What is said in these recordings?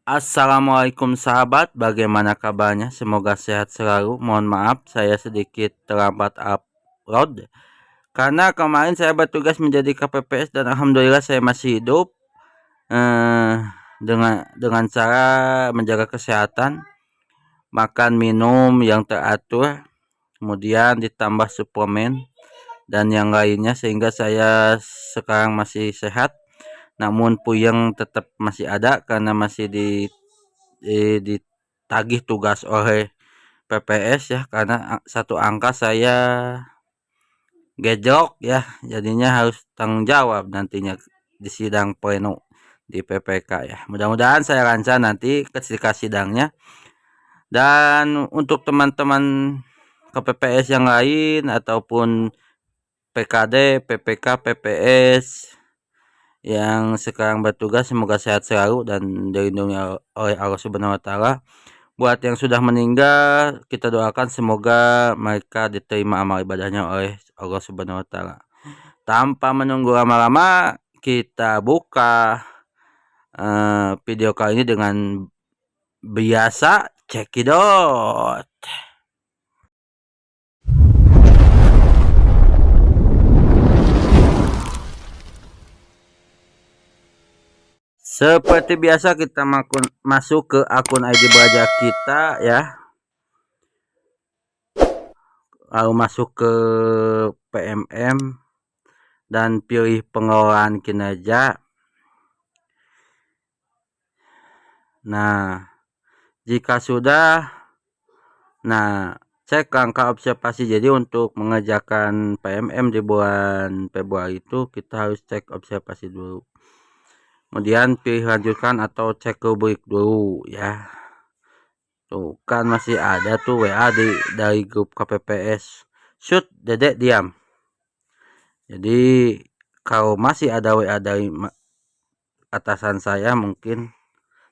Assalamualaikum sahabat, bagaimana kabarnya? Semoga sehat selalu. Mohon maaf, saya sedikit terlambat upload karena kemarin saya bertugas menjadi KPPS dan alhamdulillah saya masih hidup dengan cara menjaga kesehatan, makan minum yang teratur, kemudian ditambah suplemen dan yang lainnya sehingga saya sekarang masih sehat. Namun puyeng tetap masih ada karena masih ditagih tugas oleh PPS ya, karena satu angka saya gejlok ya, jadinya harus tanggung jawab nantinya di sidang pleno di PPK ya. Mudah-mudahan saya lancar nanti ketika sidangnya. Dan untuk teman-teman KPPS yang lain ataupun PKD, PPK, PPS yang sekarang bertugas, semoga sehat selalu dan dilindungi oleh Allah Subhanahu wa taala. Buat yang sudah meninggal, kita doakan semoga mereka diterima amal ibadahnya oleh Allah Subhanahu wa taala. Tanpa menunggu lama-lama, kita buka video kali ini dengan biasa cekidot. Seperti biasa kita masuk ke akun ID belajar kita ya. Lalu masuk ke PMM dan pilih pengelolaan kinerja. Nah, jika sudah, cek angka observasi. Jadi untuk mengerjakan PMM di bulan Februari itu kita harus cek observasi dulu. Kemudian pilih lanjutkan atau cek rubrik dulu ya. Tuh kan masih ada tuh WA dari grup KPPS. Shoot, dedek diam. Jadi kalau masih ada WA dari atasan saya mungkin.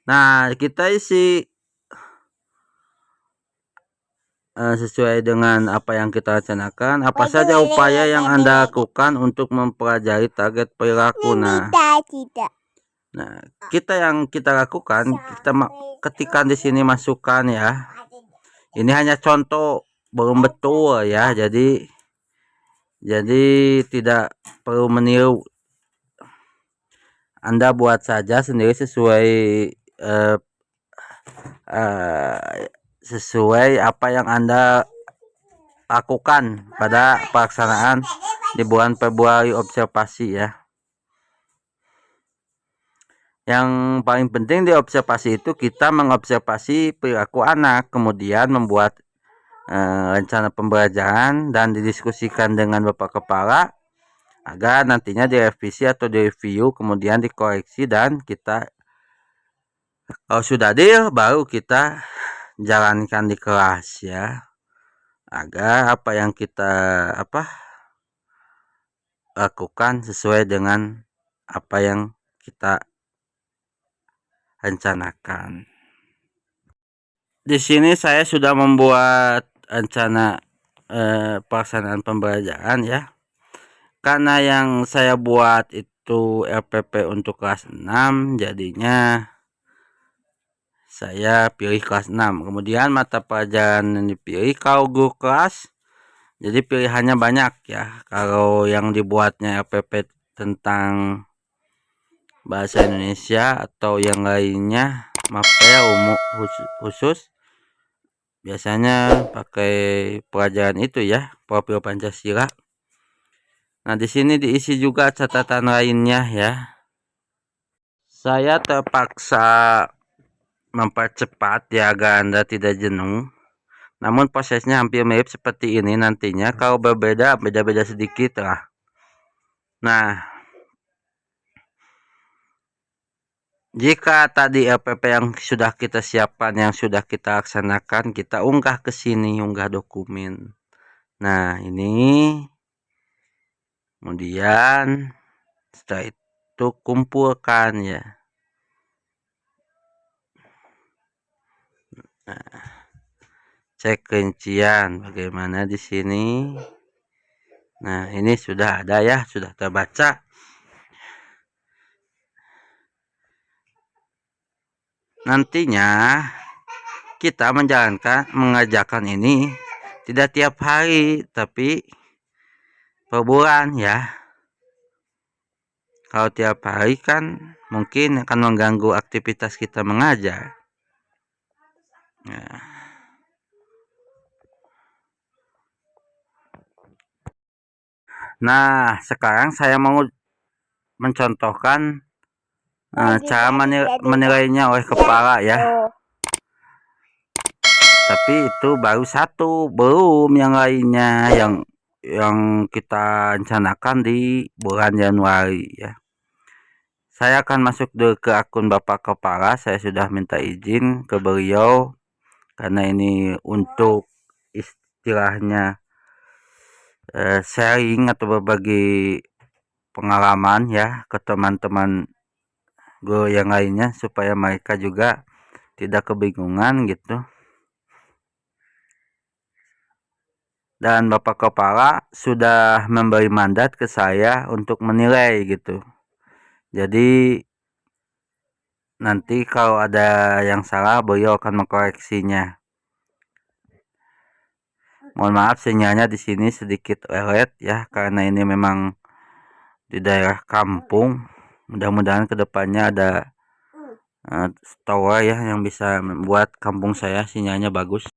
Nah, kita isi sesuai dengan apa yang kita rencanakan. Apa saja upaya yang Anda lakukan untuk mempelajari target perilaku. Nah, kita lakukan, kita ketikkan di sini masukan ya. Ini hanya contoh, belum betul ya. Jadi tidak perlu meniru. Anda buat saja sendiri sesuai apa yang Anda lakukan pada pelaksanaan di bulan Februari observasi ya. Yang paling penting di observasi itu kita mengobservasi perilaku anak, kemudian membuat rencana pembelajaran dan didiskusikan dengan Bapak Kepala agar nantinya direvisi atau direview, kemudian dikoreksi, dan kita kalau sudah deal baru kita jalankan di kelas ya, agar apa yang kita lakukan sesuai dengan apa yang kita rencanakan. Di sini saya sudah membuat rencana pelaksanaan pembelajaran ya. Karena yang saya buat itu LPP untuk kelas 6, jadinya saya pilih kelas 6. Kemudian mata pelajaran yang dipilih kalau guru kelas, jadi pilihannya banyak ya. Kalau yang dibuatnya LPP tentang bahasa Indonesia atau yang lainnya, maaf saya khusus, biasanya pakai pelajaran itu ya, profil Pancasila. Nah, di sini diisi juga catatan lainnya ya. Saya terpaksa mempercepat ya agar Anda tidak jenuh. Namun prosesnya hampir mirip seperti ini nantinya. Kalau beda sedikit lah. Nah, jika tadi LPP yang sudah kita siapkan, yang sudah kita laksanakan, kita unggah ke sini, unggah dokumen. Nah, ini. Kemudian setelah itu kumpulkan ya. Nah, cek rincian bagaimana di sini. Nah, ini sudah ada ya, sudah terbaca. nantinya kita mengerjakan ini tidak tiap hari, tapi per bulan ya. Kalau tiap hari kan mungkin akan mengganggu aktivitas kita mengajar. Nah, sekarang saya mau mencontohkan cara menilainya oleh kepala ya. Tapi itu baru satu, belum yang lainnya yang kita rencanakan di bulan Januari ya. Saya akan masuk ke akun Bapak Kepala. Saya sudah minta izin ke beliau karena ini untuk istilahnya sharing atau berbagi pengalaman ya ke teman-teman guru yang lainnya, supaya mereka juga tidak kebingungan gitu. Dan Bapak Kepala sudah memberi mandat ke saya untuk menilai gitu. Jadi nanti kalau ada yang salah, beliau akan mengkoreksinya. Mohon maaf sinyalnya di sini sedikit lelet ya, karena ini memang di daerah kampung. Mudah-mudahan kedepannya ada tower ya yang bisa membuat kampung saya sinyalnya bagus.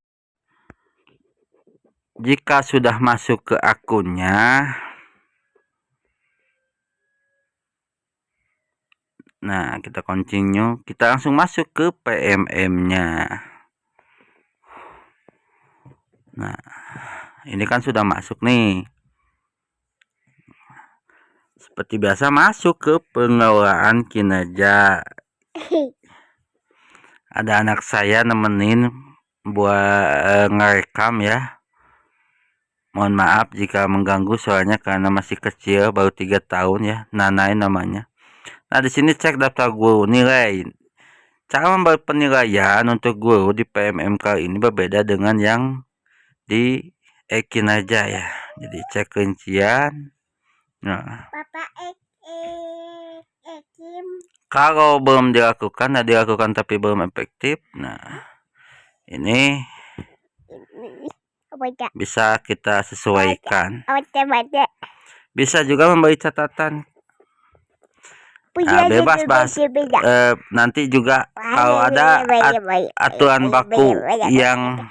Jika sudah masuk ke akunnya, nah kita continue, kita langsung masuk ke PMM-nya. Nah, ini kan sudah masuk nih. Seperti biasa masuk ke pengelolaan kinerja. Ada anak saya nemenin buat ngerekam ya. Mohon maaf jika mengganggu soalnya karena masih kecil, baru 3 tahun ya. Nanai namanya. Nah, di sini cek daftar guru nilai. Cara membuat penilaian untuk guru di PMM kali ini berbeda dengan yang di kinerja ya. Jadi cek rincian. Nah, kalau belum dilakukan, tapi belum efektif. Nah, ini bisa kita sesuaikan. Bisa juga memberi catatan. Nah, bebas bahas. Nanti juga kalau ada aturan baku yang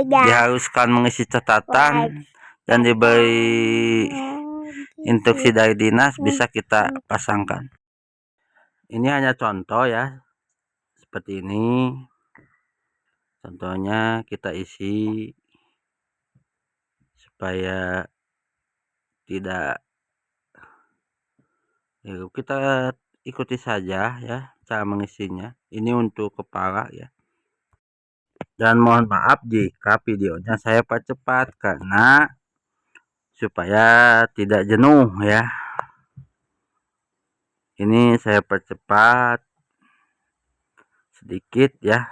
diharuskan mengisi catatan dan diberi instruksi dari dinas, bisa kita pasangkan. Ini hanya contoh ya, seperti ini. Contohnya kita isi supaya tidak, kita ikuti saja ya cara mengisinya. Ini untuk kepala ya. Dan mohon maaf jika videonya saya percepat karena supaya tidak jenuh ya. Ini saya percepat sedikit ya.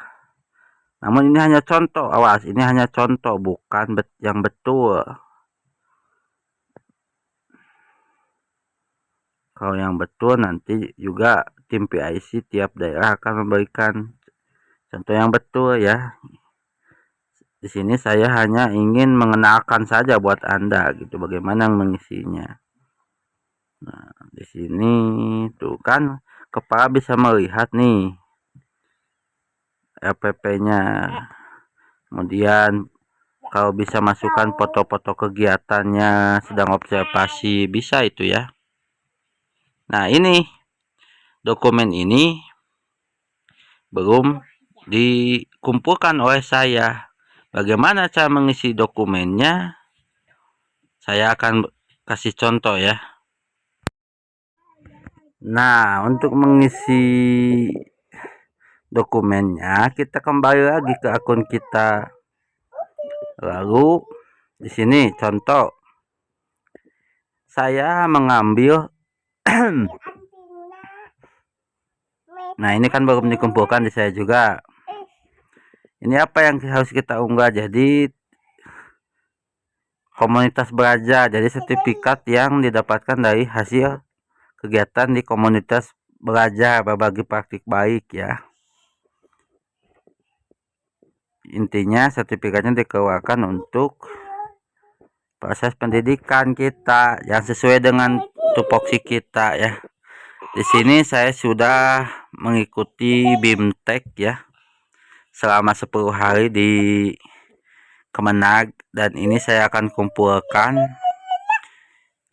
Namun ini hanya contoh, awas, ini hanya contoh, bukan yang betul. Kalau yang betul nanti juga tim PIC tiap daerah akan memberikan contoh yang betul ya. Di sini saya hanya ingin mengenalkan saja buat Anda gitu bagaimana mengisinya. Nah, di sini tuh kan kepala bisa melihat nih LPP-nya. Kemudian kalau bisa masukkan foto-foto kegiatannya, sedang observasi, bisa itu ya. Nah, ini dokumen ini belum dikumpulkan oleh saya. Bagaimana cara mengisi dokumennya? Saya akan kasih contoh ya. Nah, untuk mengisi dokumennya, kita kembali lagi ke akun kita. Lalu di sini contoh, saya mengambil nah ini kan belum dikumpulkan di saya juga. Ini apa yang harus kita unggah? Jadi komunitas belajar, jadi sertifikat yang didapatkan dari hasil kegiatan di komunitas belajar berbagi praktik baik ya. Intinya sertifikatnya dikeluarkan untuk proses pendidikan kita yang sesuai dengan tupoksi kita ya. Di sini saya sudah mengikuti BIMTEK ya selama 10 hari di Kemenag, dan ini saya akan kumpulkan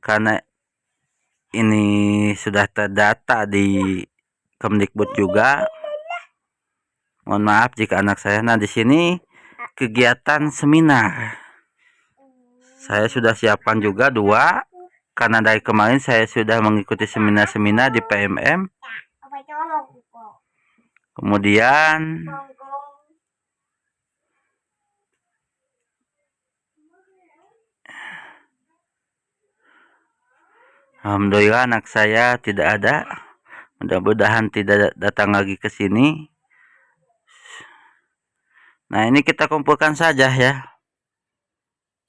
karena ini sudah terdata di Kemdikbud juga. Mohon maaf jika anak saya. Nah, di sini kegiatan seminar saya sudah siapkan juga 2, karena dari kemarin saya sudah mengikuti seminar-seminar di PMM. Kemudian alhamdulillah anak saya tidak ada. Mudah-mudahan tidak datang lagi ke sini. Nah, ini kita kumpulkan saja ya.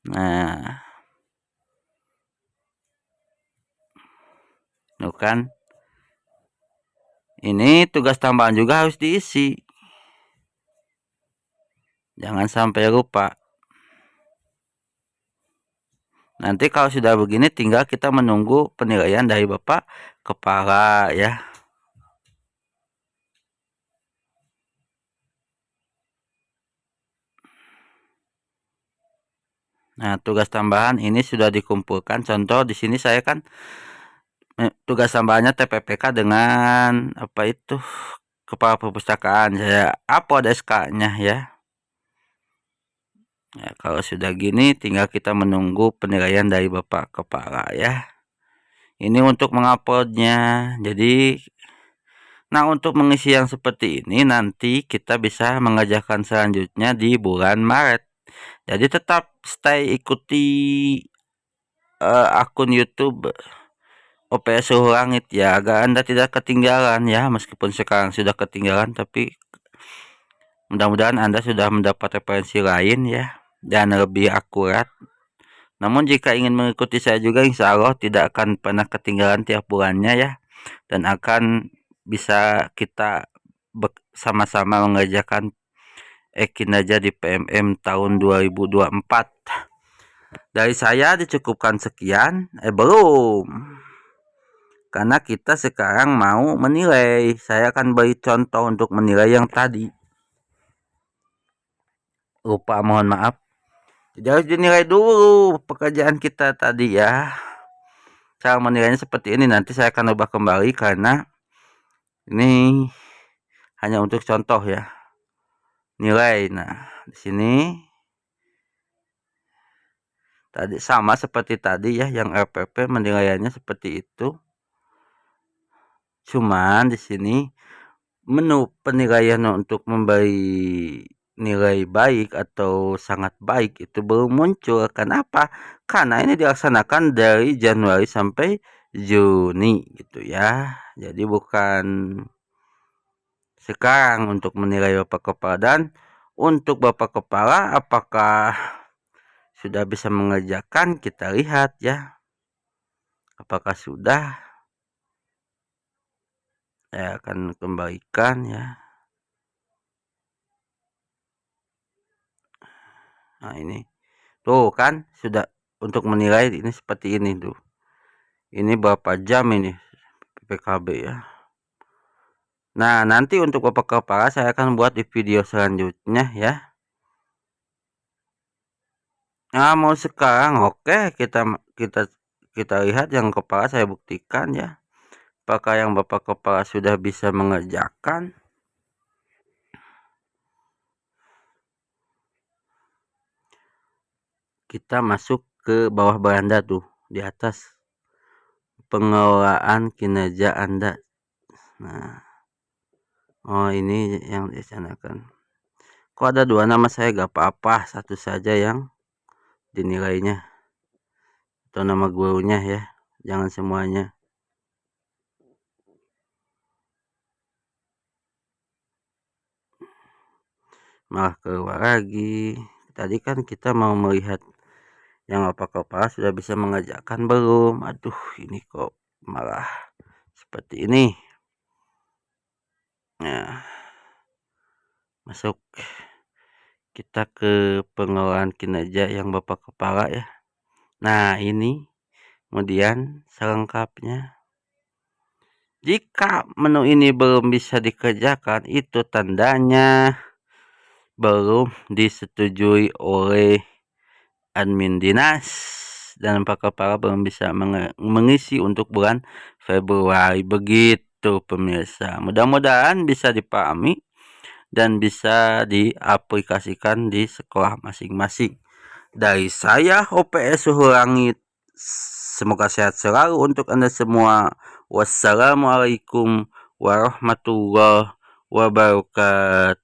Nah, kan ini tugas tambahan juga harus diisi. Jangan sampai lupa. Nanti kalau sudah begini tinggal kita menunggu penilaian dari Bapak Kepala ya. Nah, tugas tambahan ini sudah dikumpulkan. Contoh di sini saya kan tugas tambahannya TPPK dengan apa itu Kepala Perpustakaan. Saya upload SK-nya ya. Ya, kalau sudah gini tinggal kita menunggu penilaian dari Bapak Kepala ya. Ini untuk menguploadnya. Jadi untuk mengisi yang seperti ini nanti kita bisa mengerjakan selanjutnya di bulan Maret. Jadi tetap stay ikuti akun YouTube OPS Suhu Langit ya, agar Anda tidak ketinggalan ya. Meskipun sekarang sudah ketinggalan, tapi mudah-mudahan Anda sudah mendapat referensi lain ya, dan lebih akurat. Namun jika ingin mengikuti saya juga, insya Allah tidak akan pernah ketinggalan tiap bulannya ya, dan akan bisa kita sama-sama mengerjakan kinerja di PMM tahun 2024. Dari saya dicukupkan sekian. Belum, karena kita sekarang mau menilai. Saya akan beri contoh untuk menilai yang tadi. Lupa, mohon maaf. Jadi harus dinilai dulu pekerjaan kita tadi ya. Cara menilainya seperti ini. Nanti saya akan ubah kembali karena ini hanya untuk contoh ya. Nilai. Nah, di sini tadi sama seperti tadi ya, yang RPP menilaiannya seperti itu. Cuman di sini menu penilaian untuk memberi nilai baik atau sangat baik itu belum muncul. Kenapa? Karena ini dilaksanakan dari Januari sampai Juni gitu ya. Jadi bukan sekarang untuk menilai Bapak Kepala. Dan untuk Bapak Kepala apakah sudah bisa mengerjakan, kita lihat ya. Apakah sudah? Saya akan kembalikan ya. Nah, ini tuh kan sudah untuk menilai ini seperti ini tuh. Ini berapa jam ini PKB ya. Nah, nanti untuk Bapak Kepala saya akan buat di video selanjutnya ya. Nah, mau sekarang oke, kita lihat yang kepala saya buktikan ya. Apakah yang Bapak Kepala sudah bisa mengerjakan? Kita masuk ke bawah beranda tuh, di atas pengelolaan kinerja Anda. Nah, oh ini yang disanakan. Kok ada 2 nama saya? Gak apa-apa, satu saja yang dinilainya atau nama gurunya ya, jangan semuanya. Malah keluar lagi. Tadi kan kita mau melihat yang Bapak Kepala sudah bisa mengerjakan belum. Aduh, ini kok malah seperti ini. Nah, masuk kita ke pengelolaan kinerja yang Bapak Kepala ya. Nah, ini kemudian selengkapnya. Jika menu ini belum bisa dikerjakan, itu tandanya belum disetujui oleh admin dinas dan Pak Kepala belum bisa mengisi untuk bulan Februari. Begitu pemirsa. Mudah-mudahan bisa dipahami dan bisa diaplikasikan di sekolah masing-masing. Dari saya OPS Suhu Langit, semoga sehat selalu untuk Anda semua. Wassalamualaikum warahmatullahi wabarakatuh.